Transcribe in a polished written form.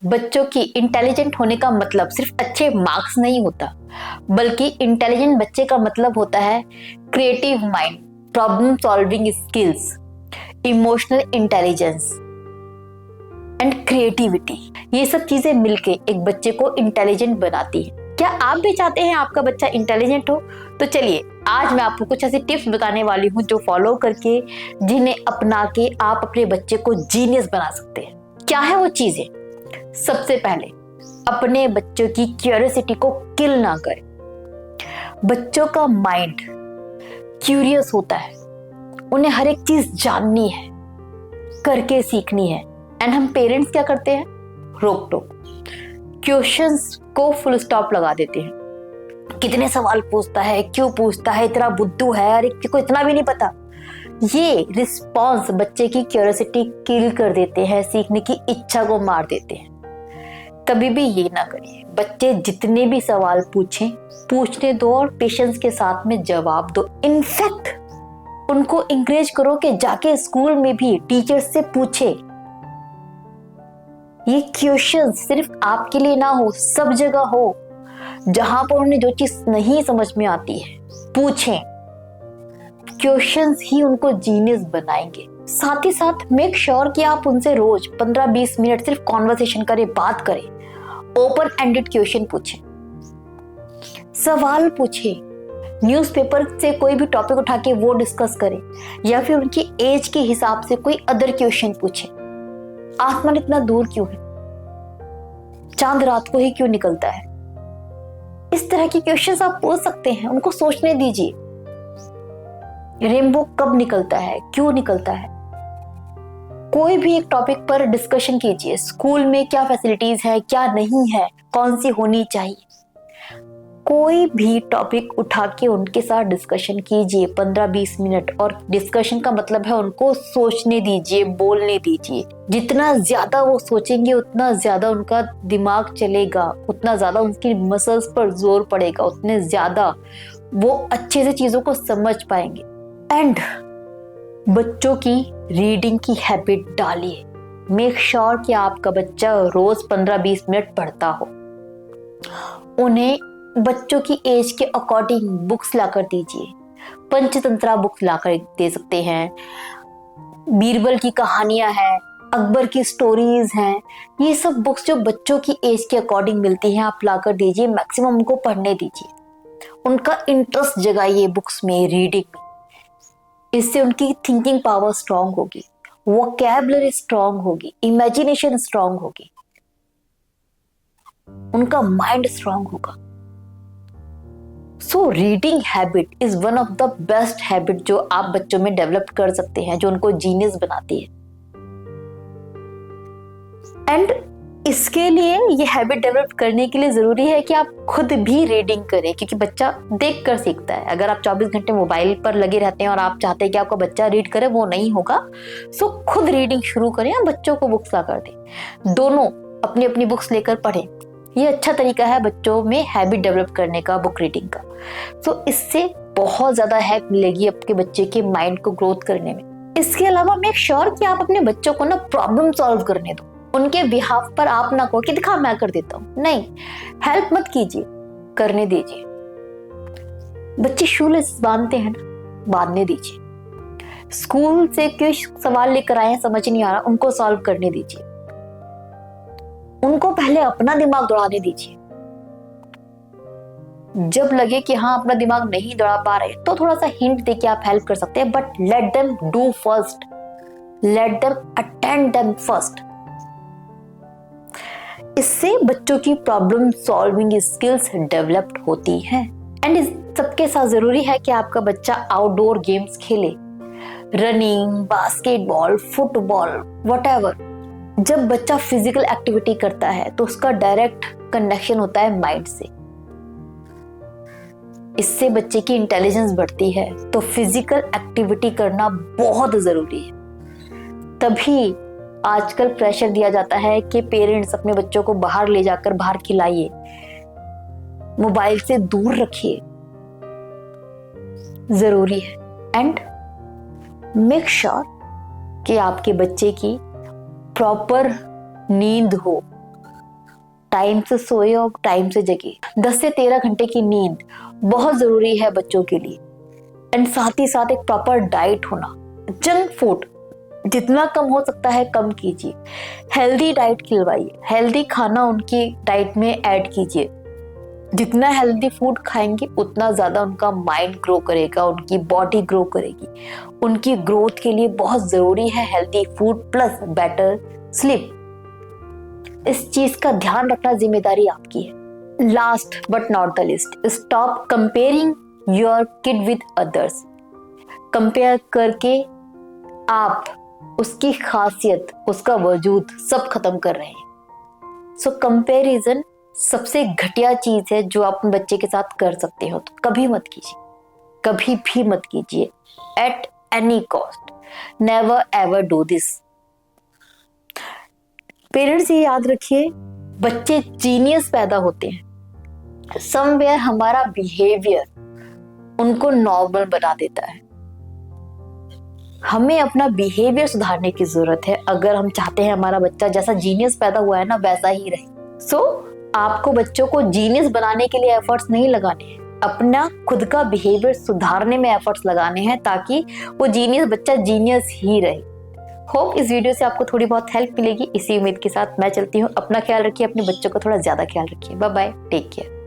बच्चों की इंटेलिजेंट होने का मतलब सिर्फ अच्छे मार्क्स नहीं होता, बल्कि इंटेलिजेंट बच्चे का मतलब होता है creative mind, problem solving skills, emotional intelligence and creativity. ये सब चीजें मिलके एक बच्चे को इंटेलिजेंट बनाती है। क्या आप भी चाहते हैं आपका बच्चा इंटेलिजेंट हो? तो चलिए आज मैं आपको कुछ ऐसी टिप्स बताने वाली हूँ जो फॉलो करके, जिन्हें अपना के आप अपने बच्चे को जीनियस बना सकते हैं। क्या है वो चीजें? सबसे पहले, अपने बच्चों की क्यूरियोसिटी को किल ना करें। बच्चों का माइंड क्यूरियस होता है, उन्हें हर एक चीज जाननी है, करके सीखनी है। एंड हम पेरेंट्स क्या करते हैं? रोक टोक, क्वेश्चंस को फुल स्टॉप लगा देते हैं। कितने सवाल पूछता है, क्यों पूछता है, इतना बुद्धू है, अरे को इतना भी नहीं पता। ये रिस्पॉन्स बच्चे की क्यूरियोसिटी किल कर देते हैं, सीखने की इच्छा को मार देते हैं। कभी भी ये ना करिए। बच्चे जितने भी सवाल पूछने दो और पेशेंस के साथ में जवाब दो। इनफैक्ट उनको इंकरेज करो कि जाके स्कूल में भी टीचर्स से पूछे। ये क्वेश्चन सिर्फ आपके लिए ना हो, सब जगह हो। जहां पर उन्हें जो चीज नहीं समझ में आती है पूछें। क्वेश्चंस ही उनको जीनियस बनाएंगे। साथ ही साथ मेक श्योर कि आप उनसे रोज 15-20 मिनट सिर्फ कॉन्वर्सेशन करें, बात करें। ओपन एंडेड क्वेश्चन पूछें, सवाल पूछें। न्यूज़पेपर से कोई भी टॉपिक उठा के वो डिस्कस करें, या फिर उनकी एज के हिसाब से कोई अदर क्वेश्चन पूछें। आसमान इतना दूर क्यों है? चांद रात को ही क्यों निकलता है? इस तरह के क्वेश्चंस आप पूछ सकते हैं, उनको सोचने दीजिए। रेनबो कब निकलता है, क्यों निकलता है? कोई भी एक टॉपिक पर डिस्कशन कीजिए। स्कूल में क्या फैसिलिटीज है, क्या नहीं है, कौन सी होनी चाहिए। कोई भी टॉपिक उठा के उनके साथ डिस्कशन कीजिए 15-20 मिनट। और डिस्कशन का मतलब है उनको सोचने दीजिए, बोलने दीजिए। जितना ज्यादा वो सोचेंगे उतना ज्यादा उनका दिमाग चलेगा, उतना ज्यादा उनकी मसल्स पर जोर पड़ेगा, उतने ज्यादा वो अच्छे से चीजों को समझ पाएंगे। एंड बच्चों की रीडिंग की हैबिट डालिए। मेक श्योर कि आपका बच्चा रोज 15-20 मिनट पढ़ता हो। उन्हें बच्चों की एज के अकॉर्डिंग बुक्स लाकर दीजिए। पंचतंत्रा बुक्स लाकर दे सकते हैं, बीरबल की कहानियां हैं, अकबर की स्टोरीज हैं। ये सब बुक्स जो बच्चों की एज के अकॉर्डिंग मिलती हैं, आप लाकर दीजिए। मैक्सिमम उनको पढ़ने दीजिए, उनका इंटरेस्ट जगाइए बुक्स में, रीडिंग में। इससे उनकी थिंकिंग पावर स्ट्रांग होगी, वोकैबुलरी स्ट्रांग होगी, इमेजिनेशन स्ट्रांग होगी, उनका माइंड स्ट्रांग होगा। So reading habit is one of the best habit जो आप बच्चों में डेवलप कर सकते हैं, जो उनको जीनियस बनाती है। एंड इसके लिए, ये हैबिट डेवलप करने के लिए जरूरी है कि आप खुद भी रीडिंग करें, क्योंकि बच्चा देख कर सीखता है। अगर आप 24 घंटे मोबाइल पर लगे रहते हैं और आप चाहते हैं कि आपका बच्चा रीड करे, वो नहीं होगा। सो खुद रीडिंग शुरू करें, बच्चों को बुक्स ला कर दें। दोनों अपनी अपनी बुक्स लेकर पढ़ें। ये अच्छा तरीका है बच्चों में हैबिट डेवलप करने का, बुक रीडिंग का। सो इससे बहुत ज्यादा हेल्प मिलेगी आपके बच्चे के माइंड को ग्रोथ करने में। इसके अलावा मेक श्योर कि आप अपने बच्चों को ना प्रॉब्लम सॉल्व करने दो। उनके बिहाफ पर आप ना कहो कि दिखा मैं कर देता हूं, नहीं, हेल्प मत कीजिए, करने दीजिए। बच्चे शूलेस बांधते हैं ना, बांधने दीजिए। स्कूल से कोई सवाल लेकर आए, समझ नहीं आ रहा, उनको सॉल्व करने दीजिए। उनको पहले अपना दिमाग दौड़ाने दीजिए। जब लगे कि हाँ अपना दिमाग नहीं दौड़ा पा रहे, तो थोड़ा सा हिंट देके आप हेल्प कर सकते हैं, but let them do first, let them attend them first. इससे बच्चों की प्रॉब्लम सॉल्विंग स्किल्स डेवलप्ड होती हैं। एंड इस सबके साथ जरूरी है कि आपका बच्चा आउटडोर गेम्स खेले, रनिंग, बास्केटबॉल, फुटबॉल, व्हाटएवर। जब बच्चा फिजिकल एक्टिविटी करता है तो उसका डायरेक्ट कनेक्शन होता है माइंड से। इससे बच्चे की इंटेलिजेंस बढ़ती है। तो फिजिकल एक्टिविटी करना बहुत जरूरी है। तभी आजकल प्रेशर दिया जाता है कि पेरेंट्स अपने बच्चों को बाहर ले जाकर बाहर खिलाइए, मोबाइल से दूर रखिए, जरूरी है। एंड मेक श्योर कि आपके बच्चे की प्रॉपर नींद हो, टाइम से सोए और टाइम से जगे। 10 से 13 घंटे की नींद बहुत जरूरी है बच्चों के लिए। एंड साथ ही साथ एक प्रॉपर डाइट होना। जंक फूड जितना कम हो सकता है कम कीजिए, हेल्दी डाइट खिलवाइए, हेल्दी खाना उनकी डाइट में ऐड कीजिए। जितना हेल्दी फूड खाएंगे उतना ज्यादा उनका माइंड ग्रो करेगा, उनकी बॉडी ग्रो करेगी। उनकी ग्रोथ के लिए बहुत जरूरी है healthy food plus better sleep. इस चीज का ध्यान रखना जिम्मेदारी आपकी है। Last but not the list, stop comparing your kid with others. Compare करके आप उसकी खासियत, उसका वजूद सब खत्म कर रहे हैं। सो कंपैरिजन सबसे घटिया चीज है जो आप अपने बच्चे के साथ कर सकते हो, तो कभी मत कीजिए, कभी भी मत कीजिए। At any cost never ever do this. Parents ये याद रखिए, बच्चे जीनियस पैदा होते हैं। समवेयर हमारा बिहेवियर उनको नॉर्मल बना देता है। हमें अपना बिहेवियर सुधारने की जरूरत है अगर हम चाहते हैं हमारा बच्चा जैसा जीनियस पैदा हुआ है ना वैसा ही रहे। सो आपको बच्चों को जीनियस बनाने के लिए एफर्ट्स नहीं लगाने हैं, अपना खुद का बिहेवियर सुधारने में एफर्ट्स लगाने हैं ताकि वो जीनियस बच्चा जीनियस ही रहे। होप इस वीडियो से आपको थोड़ी बहुत हेल्प मिलेगी। इसी उम्मीद के साथ मैं चलती हूँ। अपना ख्याल रखिए, अपने बच्चों का थोड़ा ज्यादा ख्याल रखिए। Bye bye, take care.